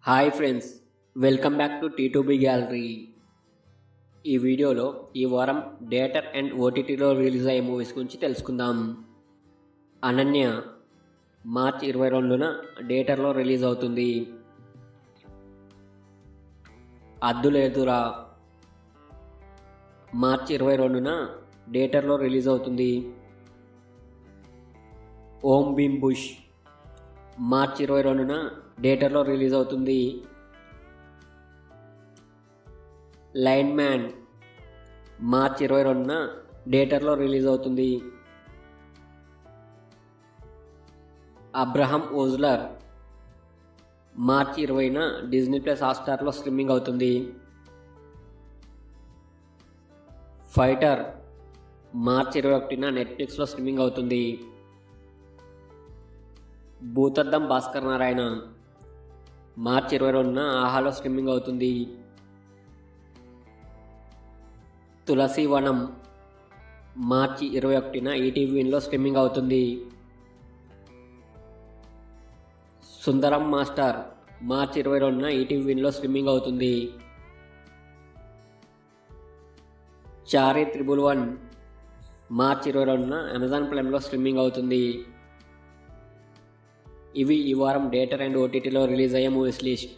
Hi friends, welcome back to T2B gallery. ఈ వీడియోలో ఈ వారం థియేటర్ అండ్ ఓటీటీలో రిలీజ్ అయ్యే మూవీస్ గురించి తెలుసుకుందాం. అనన్య మార్చి 22న థియేటర్లో రిలీజ్ అవుతుంది. అద్దులేదురా మార్చి 22న థియేటర్లో రిలీజ్ అవుతుంది. ఓం భీమ్ బుష్ మార్చి 22న థియేటర్లో రిలీజ్ అవుతుంది. లైన్ మ్యాన్ మార్చి 22న థియేటర్లో రిలీజ్ అవుతుంది. అబ్రహం ఓజ్లర్ మార్చి 20న డిజ్నీ ప్లస్ హాట్‌స్టార్లో స్ట్రీమింగ్ అవుతుంది. ఫైటర్ మార్చి 21న నెట్ఫ్లిక్స్లో స్ట్రీమింగ్ అవుతుంది. భూతద్దం భాస్కర్ నారాయణ మార్చి 22న ఆహాలో స్ట్రీమింగ్ అవుతుంది. తులసి వనం మార్చి 21న ఈటీవీలో స్ట్రీమింగ్ అవుతుంది. సుందరం మాస్టర్ మార్చి 22న ఈటీవీలో స్ట్రీమింగ్ అవుతుంది. చారీ 111 మార్చి 22న అమెజాన్ ప్రైమ్లో స్ట్రీమింగ్ అవుతుంది. ఇవి ఈ వారం థియేటర్ అండ్ ఓటీటీలో రిలీజ్ అయ్యే మూవీస్ లిస్ట్.